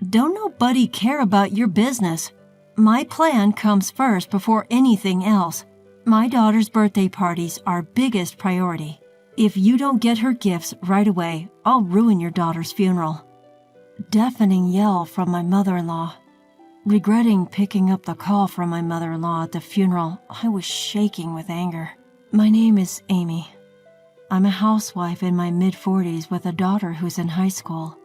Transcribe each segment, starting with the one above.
Don't nobody care about your business. My plan comes first before anything else. My daughter's birthday party's our biggest priority. If you don't get her gifts right away, I'll ruin your daughter's funeral." Deafening yell from my mother-in-law. Regretting picking up the call from my mother-in-law at the funeral, I was shaking with anger. "My name is Amy. I'm a housewife in my mid-40s with a daughter who's in high school.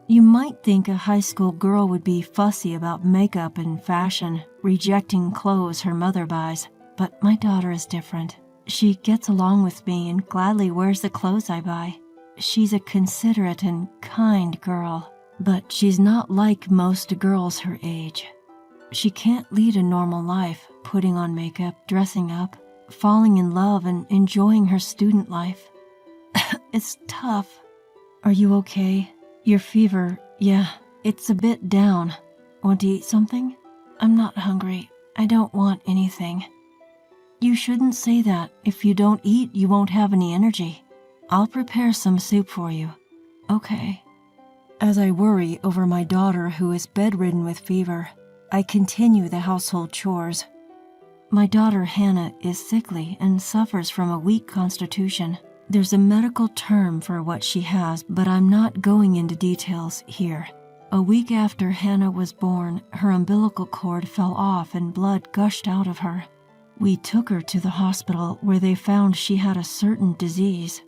You might think a high school girl would be fussy about makeup and fashion, rejecting clothes her mother buys, but my daughter is different. She gets along with me and gladly wears the clothes I buy. She's a considerate and kind girl, but she's not like most girls her age. She can't lead a normal life, putting on makeup, dressing up, falling in love, and enjoying her student life. It's tough. Are you okay? Your fever, yeah, it's a bit down. Want to eat something? I'm not hungry. I don't want anything." "You shouldn't say that. If you don't eat, you won't have any energy. I'll prepare some soup for you." "Okay." As I worry over my daughter who is bedridden with fever, I continue the household chores. My daughter Hannah is sickly and suffers from a weak constitution. There's a medical term for what she has, but I'm not going into details here. A week after Hannah was born, her umbilical cord fell off and blood gushed out of her. We took her to the hospital where they found she had a certain disease.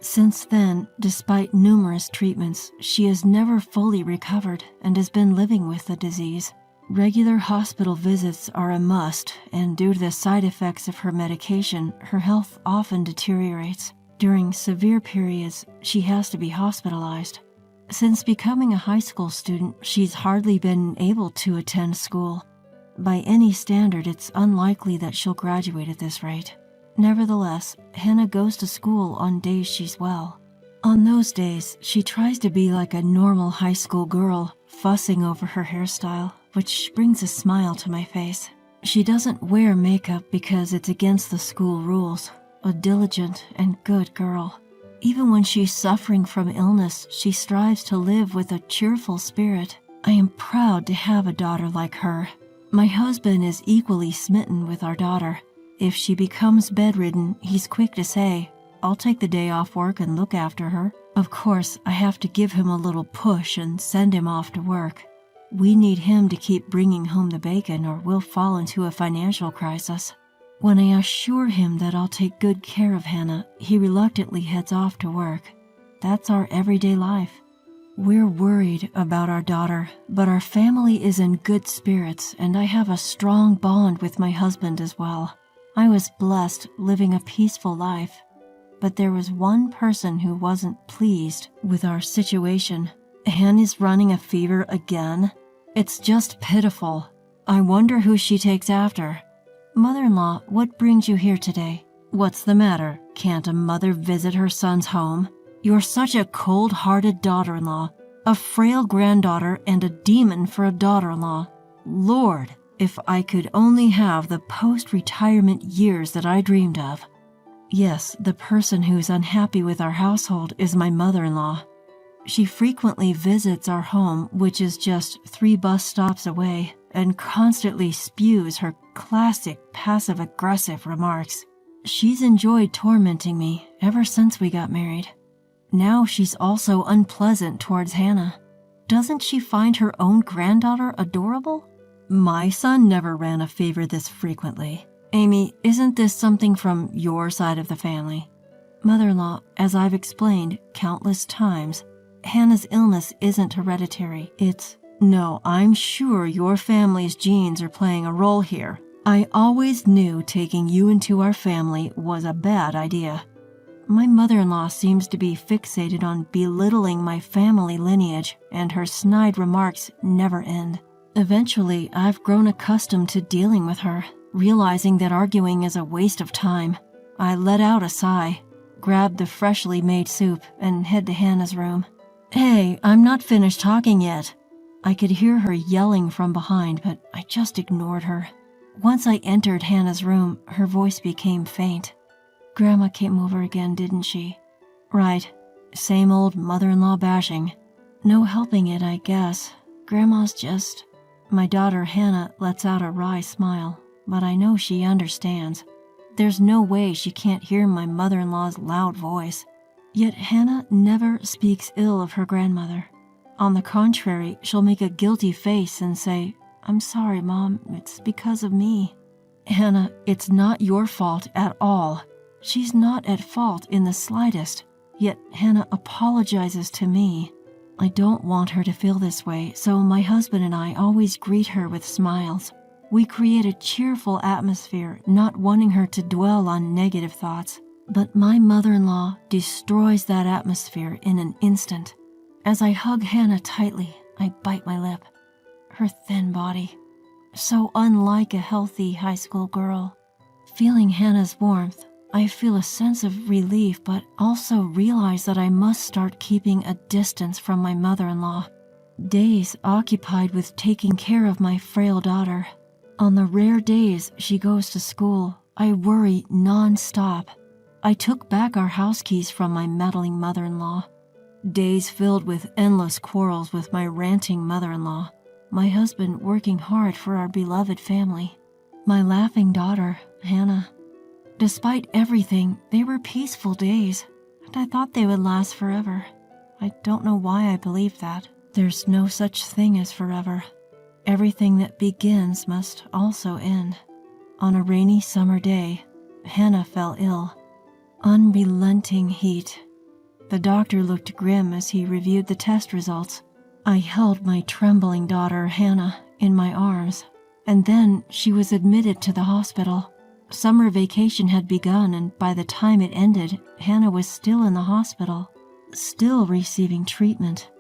Since then, despite numerous treatments, she has never fully recovered and has been living with the disease. Regular hospital visits are a must, and due to the side effects of her medication, her health often deteriorates. During severe periods, she has to be hospitalized. Since becoming a high school student, she's hardly been able to attend school. By any standard, it's unlikely that she'll graduate at this rate. Nevertheless, Hannah goes to school on days she's well. On those days, she tries to be like a normal high school girl, fussing over her hairstyle, which brings a smile to my face. She doesn't wear makeup because it's against the school rules. A diligent and good girl. Even when she's suffering from illness, she strives to live with a cheerful spirit. I am proud to have a daughter like her. My husband is equally smitten with our daughter. If she becomes bedridden, he's quick to say, "I'll take the day off work and look after her." Of course, I have to give him a little push and send him off to work. We need him to keep bringing home the bacon or we'll fall into a financial crisis. When I assure him that I'll take good care of Hannah, he reluctantly heads off to work. That's our everyday life. We're worried about our daughter, but our family is in good spirits and I have a strong bond with my husband as well. I was blessed living a peaceful life, but there was one person who wasn't pleased with our situation. Hannah's running a fever again. It's just pitiful. I wonder who she takes after. Mother-in-law, what brings you here today? What's the matter? Can't a mother visit her son's home? You're such a cold-hearted daughter-in-law, a frail granddaughter and a demon for a daughter-in-law. Lord, if I could only have the post-retirement years that I dreamed of. Yes, the person who's unhappy with our household is my mother-in-law. She frequently visits our home, which is just 3 bus stops away, and constantly spews her classic passive-aggressive remarks. She's enjoyed tormenting me ever since we got married. Now she's also unpleasant towards Hannah. Doesn't she find her own granddaughter adorable? My son never ran a fever this frequently. Amy, isn't this something from your side of the family? Mother-in-law, as I've explained countless times, Hannah's illness isn't hereditary. No, I'm sure your family's genes are playing a role here. I always knew taking you into our family was a bad idea. My mother-in-law seems to be fixated on belittling my family lineage, and her snide remarks never end. Eventually, I've grown accustomed to dealing with her, realizing that arguing is a waste of time. I let out a sigh, grab the freshly made soup, and head to Hannah's room. Hey, I'm not finished talking yet. I could hear her yelling from behind, but I just ignored her. Once I entered Hannah's room, her voice became faint. Grandma came over again, didn't she? Right. Same old mother-in-law bashing. No helping it, I guess. Grandma's just... My daughter Hannah lets out a wry smile, but I know she understands. There's no way she can't hear my mother-in-law's loud voice. Yet Hannah never speaks ill of her grandmother. On the contrary, she'll make a guilty face and say, "I'm sorry, Mom, it's because of me." Hannah, it's not your fault at all. She's not at fault in the slightest. Yet Hannah apologizes to me. I don't want her to feel this way, so my husband and I always greet her with smiles. We create a cheerful atmosphere, not wanting her to dwell on negative thoughts. But my mother-in-law destroys that atmosphere in an instant. As I hug Hannah tightly, I bite my lip. Her thin body, so unlike a healthy high school girl. Feeling Hannah's warmth, I feel a sense of relief, but also realize that I must start keeping a distance from my mother-in-law. Days occupied with taking care of my frail daughter. On the rare days she goes to school, I worry non-stop. I took back our house keys from my meddling mother-in-law. Days filled with endless quarrels with my ranting mother-in-law. My husband working hard for our beloved family. My laughing daughter, Hannah. Despite everything, they were peaceful days, and I thought they would last forever. I don't know why I believed that. There's no such thing as forever. Everything that begins must also end. On a rainy summer day, Hannah fell ill. Unrelenting heat. The doctor looked grim as he reviewed the test results. I held my trembling daughter, Hannah, in my arms, and then she was admitted to the hospital. Summer vacation had begun, and by the time it ended, Hannah was still in the hospital, still receiving treatment.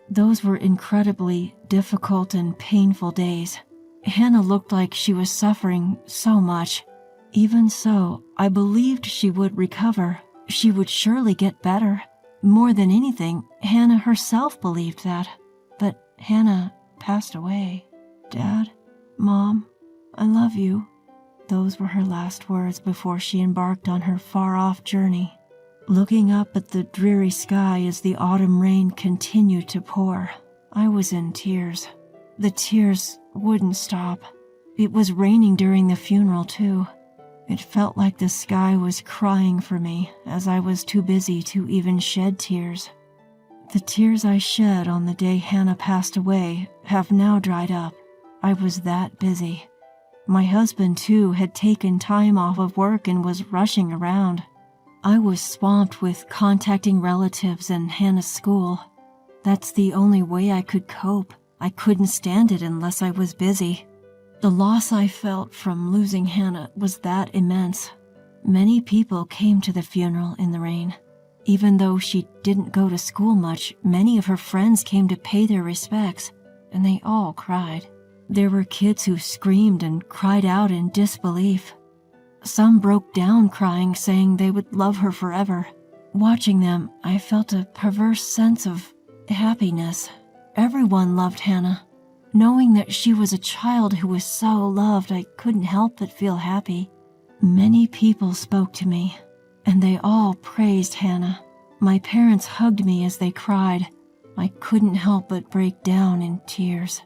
Those were incredibly difficult and painful days. Hannah looked like she was suffering so much. Even so, I believed she would recover. She would surely get better. More than anything, Hannah herself believed that. But Hannah passed away. "Dad, Mom, I love you." Those were her last words before she embarked on her far-off journey. Looking up at the dreary sky as the autumn rain continued to pour, I was in tears. The tears wouldn't stop. It was raining during the funeral, too. It felt like the sky was crying for me, as I was too busy to even shed tears. The tears I shed on the day Hannah passed away have now dried up. I was that busy. My husband, too, had taken time off of work and was rushing around. I was swamped with contacting relatives and Hannah's school. That's the only way I could cope. I couldn't stand it unless I was busy. The loss I felt from losing Hannah was that immense. Many people came to the funeral in the rain. Even though she didn't go to school much, many of her friends came to pay their respects, and they all cried. There were kids who screamed and cried out in disbelief. Some broke down crying, saying they would love her forever. Watching them, I felt a perverse sense of happiness. Everyone loved Hannah. Knowing that she was a child who was so loved, I couldn't help but feel happy. Many people spoke to me, and they all praised Hannah. My parents hugged me as they cried. I couldn't help but break down in tears.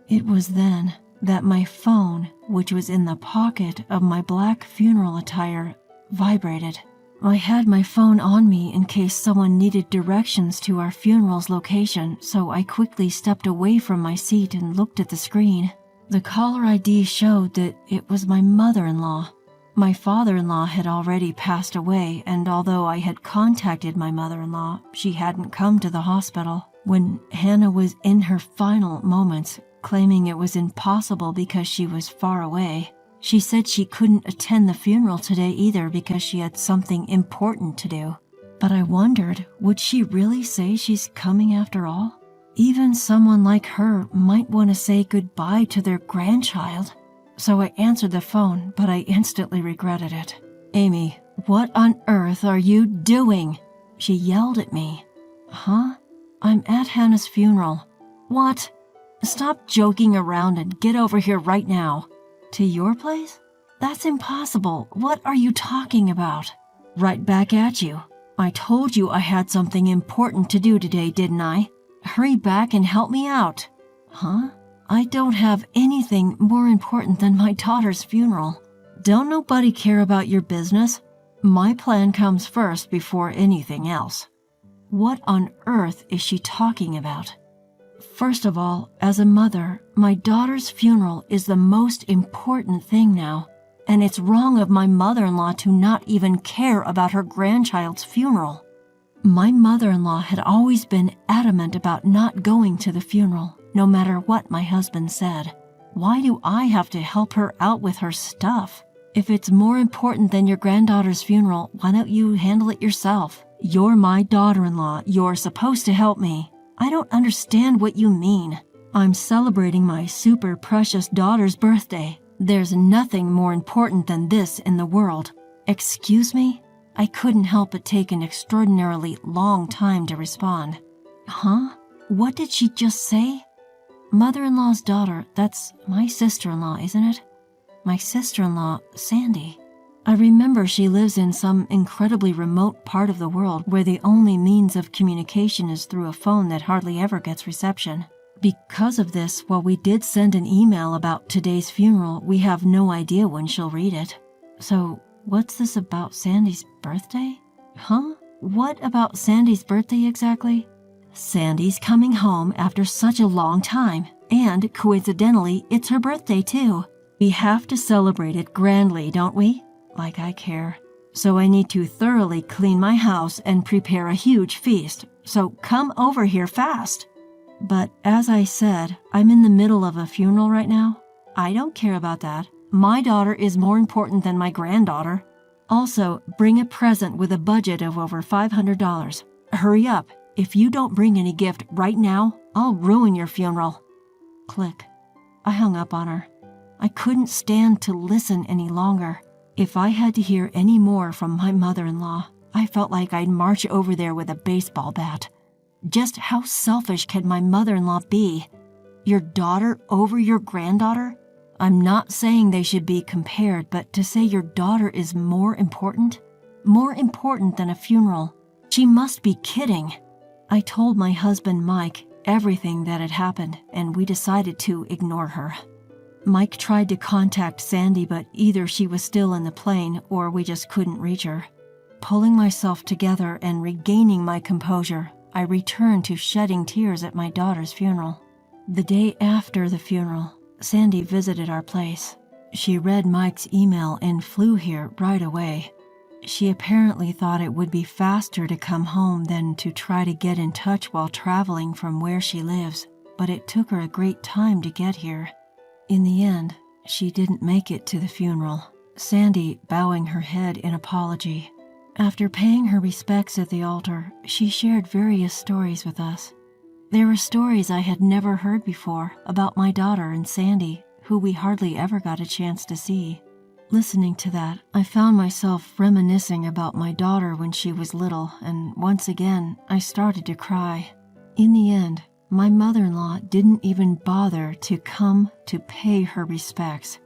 It was then that my phone, which was in the pocket of my black funeral attire, vibrated. I had my phone on me in case someone needed directions to our funeral's location, so I quickly stepped away from my seat and looked at the screen. The caller ID showed that it was my mother-in-law. My father-in-law had already passed away, and although I had contacted my mother-in-law, she hadn't come to the hospital. When Hannah was in her final moments, claiming it was impossible because she was far away, she said she couldn't attend the funeral today either because she had something important to do. But I wondered, would she really say she's coming after all? Even someone like her might want to say goodbye to their grandchild. So I answered the phone, but I instantly regretted it. "Amy, what on earth are you doing?" She yelled at me. "Huh? I'm at Hannah's funeral." "What? Stop joking around and get over here right now." "To your place? That's impossible. What are you talking about?" "Right back at you. I told you I had something important to do today, didn't I? Hurry back and help me out." Huh? I don't have anything more important than my daughter's funeral. Don't nobody care about your business? My plan comes first before anything else. What on earth is she talking about? First of all, as a mother, my daughter's funeral is the most important thing now, and it's wrong of my mother-in-law to not even care about her grandchild's funeral. My mother-in-law had always been adamant about not going to the funeral, no matter what my husband said. Why do I have to help her out with her stuff? If it's more important than your granddaughter's funeral, why don't you handle it yourself? You're my daughter-in-law. You're supposed to help me. I don't understand what you mean. I'm celebrating my super precious daughter's birthday. There's nothing more important than this in the world. Excuse me? I couldn't help but take an extraordinarily long time to respond. Huh? What did she just say? Mother-in-law's daughter, that's my sister-in-law, isn't it? My sister-in-law, Sandy. I remember she lives in some incredibly remote part of the world where the only means of communication is through a phone that hardly ever gets reception. Because of this, while we did send an email about today's funeral, we have no idea when she'll read it. So, what's this about Sandy's birthday? Huh? What about Sandy's birthday exactly? Sandy's coming home after such a long time, and coincidentally, it's her birthday too. We have to celebrate it grandly, don't we? Like I care. So I need to thoroughly clean my house and prepare a huge feast, so come over here fast. But as I said, I'm in the middle of a funeral right now. I don't care about that. My daughter is more important than my granddaughter. Also, bring a present with a budget of over $500. Hurry up. If you don't bring any gift right now, I'll ruin your funeral. Click. I hung up on her. I couldn't stand to listen any longer. If I had to hear any more from my mother-in-law, I felt like I'd march over there with a baseball bat. Just how selfish can my mother-in-law be? Your daughter over your granddaughter? I'm not saying they should be compared, but to say your daughter is more important than a funeral. She must be kidding. I told my husband Mike everything that had happened, and we decided to ignore her. Mike tried to contact Sandy, but either she was still in the plane or we just couldn't reach her. Pulling myself together and regaining my composure, I returned to shedding tears at my daughter's funeral. The day after the funeral, Sandy visited our place. She read Mike's email and flew here right away. She apparently thought it would be faster to come home than to try to get in touch while traveling from where she lives, but it took her a great time to get here. In the end, she didn't make it to the funeral, Sandy bowing her head in apology. After paying her respects at the altar, she shared various stories with us. There were stories I had never heard before about my daughter and Sandy, who we hardly ever got a chance to see. Listening to that, I found myself reminiscing about my daughter when she was little, and once again, I started to cry. In the end, my mother-in-law didn't even bother to come to pay her respects.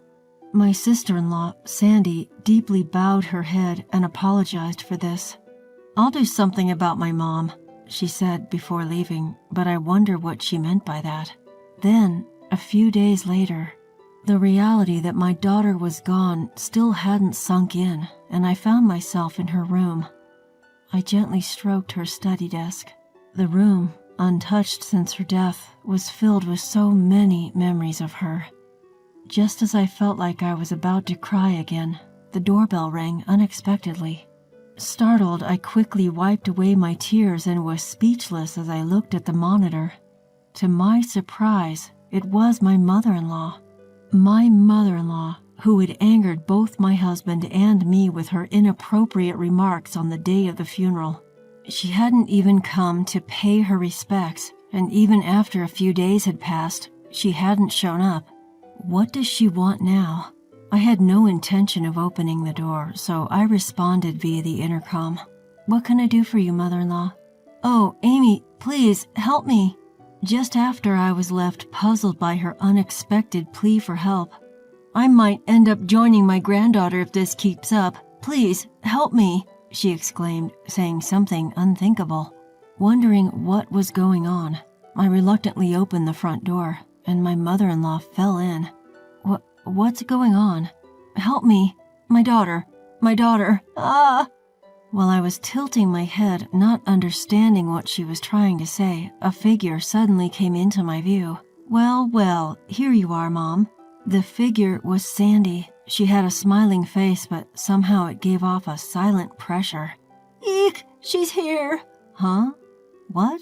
My sister-in-law, Sandy, deeply bowed her head and apologized for this. "I'll do something about my mom," she said before leaving, but I wonder what she meant by that. Then, a few days later, the reality that my daughter was gone still hadn't sunk in, and I found myself in her room. I gently stroked her study desk. The room, untouched since her death, was filled with so many memories of her. Just as I felt like I was about to cry again, the doorbell rang unexpectedly. Startled, I quickly wiped away my tears and was speechless as I looked at the monitor. To my surprise, it was my mother-in-law. My mother-in-law, who had angered both my husband and me with her inappropriate remarks on the day of the funeral. She hadn't even come to pay her respects, and even after a few days had passed, she hadn't shown up. What does she want now? I had no intention of opening the door, so I responded via the intercom. "What can I do for you, mother-in-law?" "Oh, Amy, please, help me." Just after I was left puzzled by her unexpected plea for help. "I might end up joining my granddaughter if this keeps up. Please, help me," she exclaimed, saying something unthinkable. Wondering what was going on, I reluctantly opened the front door. and my mother-in-law fell in. What's going on? Help me. My daughter. Ah! While I was tilting my head, not understanding what she was trying to say, a figure suddenly came into my view. Well, here you are, Mom. The figure was Sandy. She had a smiling face, but somehow it gave off a silent pressure. Eek! She's here! Huh? What?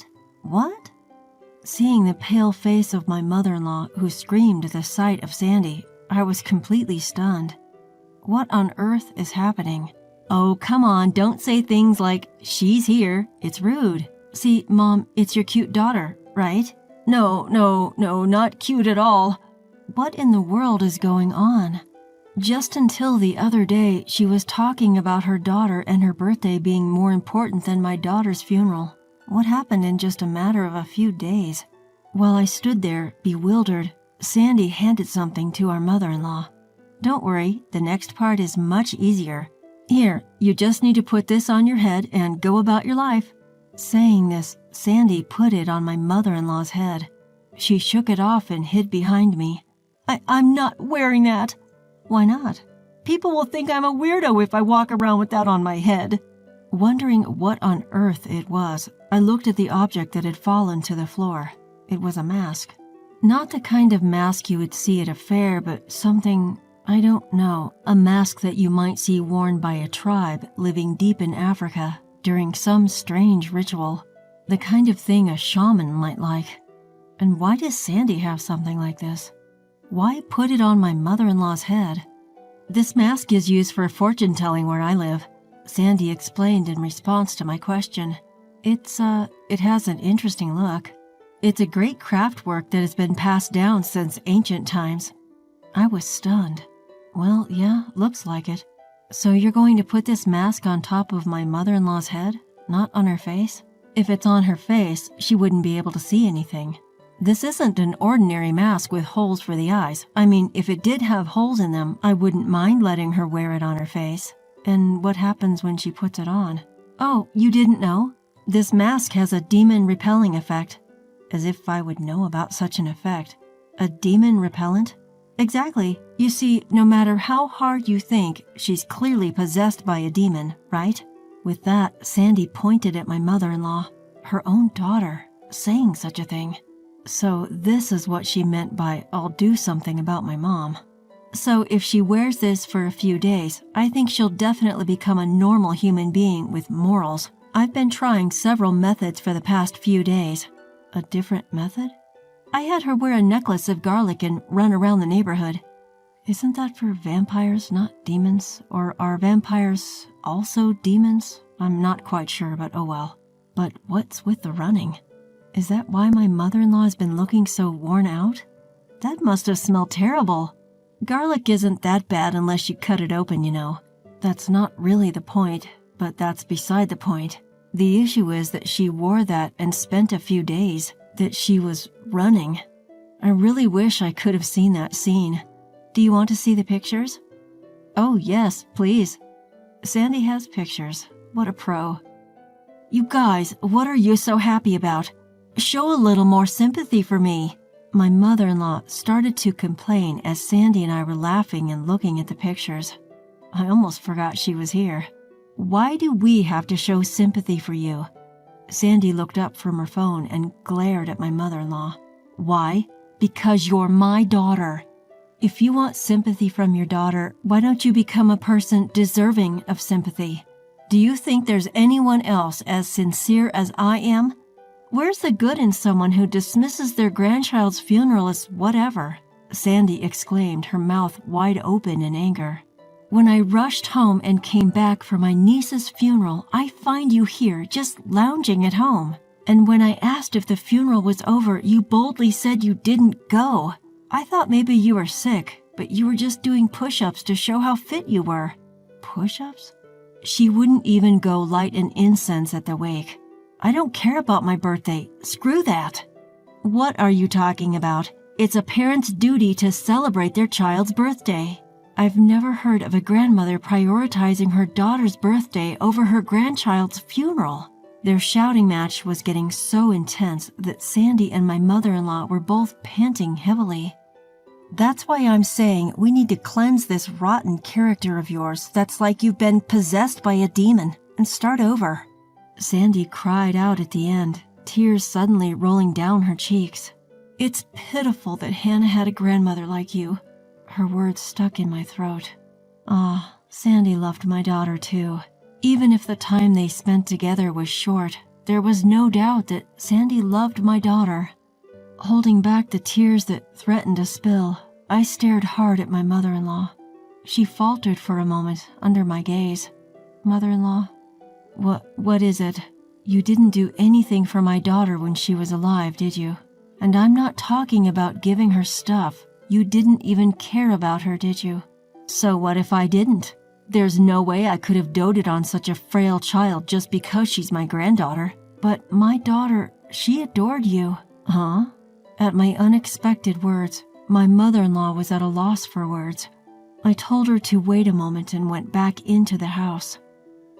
Seeing the pale face of my mother-in-law, who screamed at the sight of Sandy, I was completely stunned. What on earth is happening? Oh, come on, don't say things like, she's here. It's rude. See, Mom, it's your cute daughter, right? No, not cute at all. What in the world is going on? Just until the other day, she was talking about her daughter and her birthday being more important than my daughter's funeral. What happened in just a matter of a few days? While I stood there, bewildered, Sandy handed something to our mother-in-law. Don't worry, the next part is much easier. Here, you just need to put this on your head and go about your life. Saying this, Sandy put it on my mother-in-law's head. She shook it off and hid behind me. I'm not wearing that. Why not? People will think I'm a weirdo if I walk around with that on my head. Wondering what on earth it was, I looked at the object that had fallen to the floor. It was a mask. Not the kind of mask you would see at a fair, but something, I don't know, a mask that you might see worn by a tribe living deep in Africa during some strange ritual. The kind of thing a shaman might like. And why does Sandy have something like this? Why put it on my mother-in-law's head? This mask is used for fortune-telling where I live, Sandy explained in response to my question. It has an interesting look. It's a great craft work that has been passed down since ancient times. I was stunned. Well, yeah, looks like it. So you're going to put this mask on top of my mother-in-law's head, not on her face? If it's on her face, she wouldn't be able to see anything. This isn't an ordinary mask with holes for the eyes. I mean, if it did have holes in them, I wouldn't mind letting her wear it on her face. And what happens when she puts it on? Oh, you didn't know? This mask has a demon repelling effect. As if I would know about such an effect. A demon repellent? Exactly. You see, no matter how hard you think, she's clearly possessed by a demon, right? With that, Sandy pointed at my mother-in-law, her own daughter, saying such a thing. So this is what she meant by, I'll do something about my mom. So if she wears this for a few days, I think she'll definitely become a normal human being with morals. I've been trying several methods for the past few days. A different method? I had her wear a necklace of garlic and run around the neighborhood. Isn't that for vampires, not demons? Or are vampires also demons? I'm not quite sure, but oh well. But what's with the running? Is that why my mother-in-law has been looking so worn out? That must have smelled terrible. Garlic isn't that bad unless you cut it open, you know. That's not really the point, but that's beside the point. The issue is that she wore that and spent a few days, that she was running. I really wish I could have seen that scene. Do you want to see the pictures? Oh yes, please. Sandy has pictures. What a pro. You guys, what are you so happy about? Show a little more sympathy for me. My mother-in-law started to complain as Sandy and I were laughing and looking at the pictures. I almost forgot she was here. Why do we have to show sympathy for you? Sandy looked up from her phone and glared at my mother-in-law. Why? Because you're my daughter. If you want sympathy from your daughter, why don't you become a person deserving of sympathy? Do you think there's anyone else as sincere as I am? Where's the good in someone who dismisses their grandchild's funeral as whatever? Sandy exclaimed, her mouth wide open in anger. When I rushed home and came back for my niece's funeral, I find you here just lounging at home. And when I asked if the funeral was over, you boldly said you didn't go. I thought maybe you were sick, but you were just doing push-ups to show how fit you were. Push-ups? She wouldn't even go light an incense at the wake. I don't care about my birthday. Screw that. What are you talking about? It's a parent's duty to celebrate their child's birthday. I've never heard of a grandmother prioritizing her daughter's birthday over her grandchild's funeral. Their shouting match was getting so intense that Sandy and my mother-in-law were both panting heavily. That's why I'm saying we need to cleanse this rotten character of yours that's like you've been possessed by a demon and start over. Sandy cried out at the end, tears suddenly rolling down her cheeks. It's pitiful that Hannah had a grandmother like you. Her words stuck in my throat. Sandy loved my daughter too. Even if the time they spent together was short, there was no doubt that Sandy loved my daughter. Holding back the tears that threatened to spill, I stared hard at my mother-in-law. She faltered for a moment under my gaze. Mother-in-law, what is it? You didn't do anything for my daughter when she was alive, did you? And I'm not talking about giving her stuff. You didn't even care about her, did you? So what if I didn't? There's no way I could have doted on such a frail child just because she's my granddaughter. But my daughter, she adored you. Huh? At my unexpected words, my mother-in-law was at a loss for words. I told her to wait a moment and went back into the house.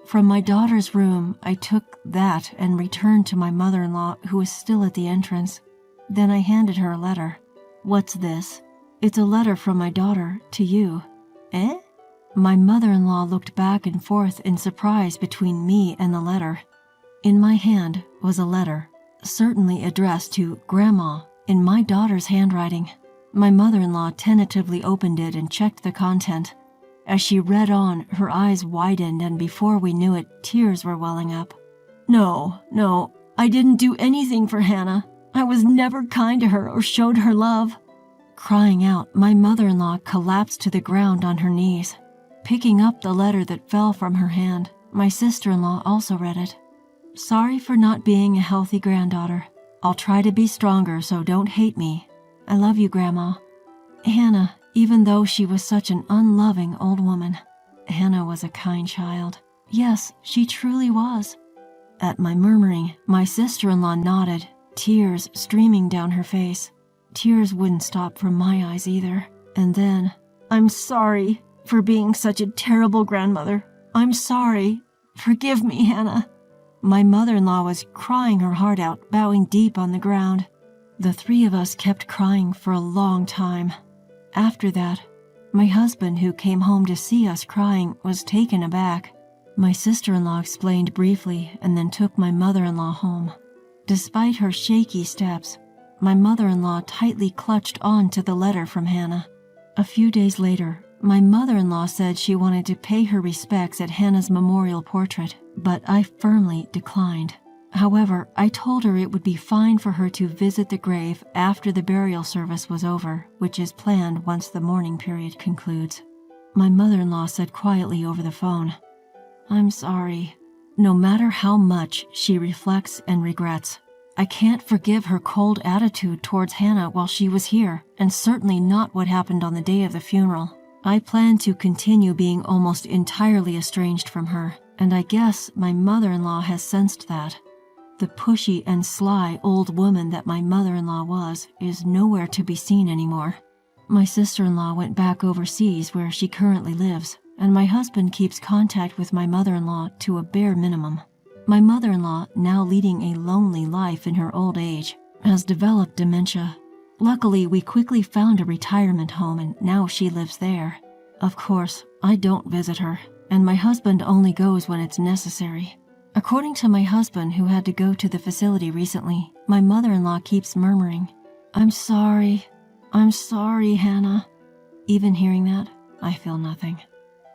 From my daughter's room, I took that and returned to my mother-in-law, who was still at the entrance. Then I handed her a letter. What's this? It's a letter from my daughter to you. Eh? My mother-in-law looked back and forth in surprise between me and the letter. In my hand was a letter, certainly addressed to Grandma, in my daughter's handwriting. My mother-in-law tentatively opened it and checked the content. As she read on, her eyes widened, and before we knew it, tears were welling up. No, I didn't do anything for Hannah. I was never kind to her or showed her love. Crying out, my mother-in-law collapsed to the ground on her knees. Picking up the letter that fell from her hand, my sister-in-law also read it. Sorry for not being a healthy granddaughter. I'll try to be stronger, so don't hate me. I love you, Grandma. Hannah, even though she was such an unloving old woman, Hannah was a kind child. Yes, she truly was. At my murmuring, my sister-in-law nodded, tears streaming down her face. Tears wouldn't stop from my eyes either. And then, I'm sorry for being such a terrible grandmother. I'm sorry. Forgive me, Hannah. My mother-in-law was crying her heart out, bowing deep on the ground. The three of us kept crying for a long time. After that, my husband, who came home to see us crying, was taken aback. My sister-in-law explained briefly and then took my mother-in-law home. Despite her shaky steps, my mother-in-law tightly clutched on to the letter from Hannah. A few days later, my mother-in-law said she wanted to pay her respects at Hannah's memorial portrait, but I firmly declined. However, I told her it would be fine for her to visit the grave after the burial service was over, which is planned once the mourning period concludes. My mother-in-law said quietly over the phone, I'm sorry. No matter how much she reflects and regrets, I can't forgive her cold attitude towards Hannah while she was here, and certainly not what happened on the day of the funeral. I plan to continue being almost entirely estranged from her, and I guess my mother-in-law has sensed that. The pushy and sly old woman that my mother-in-law was is nowhere to be seen anymore. My sister-in-law went back overseas where she currently lives, and my husband keeps contact with my mother-in-law to a bare minimum. My mother-in-law, now leading a lonely life in her old age, has developed dementia. Luckily, we quickly found a retirement home and now she lives there. Of course, I don't visit her, and my husband only goes when it's necessary. According to my husband, who had to go to the facility recently, my mother-in-law keeps murmuring, I'm sorry, Hannah. Even hearing that, I feel nothing.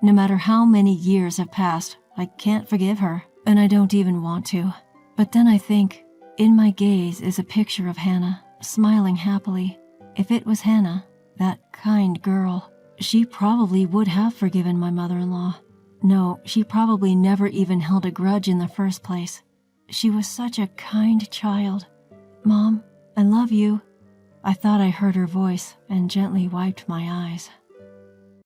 No matter how many years have passed, I can't forgive her, and I don't even want to. But then I think, in my gaze is a picture of Hannah, smiling happily. If it was Hannah, that kind girl, she probably would have forgiven my mother-in-law. No, she probably never even held a grudge in the first place. She was such a kind child. Mom, I love you. I thought I heard her voice and gently wiped my eyes.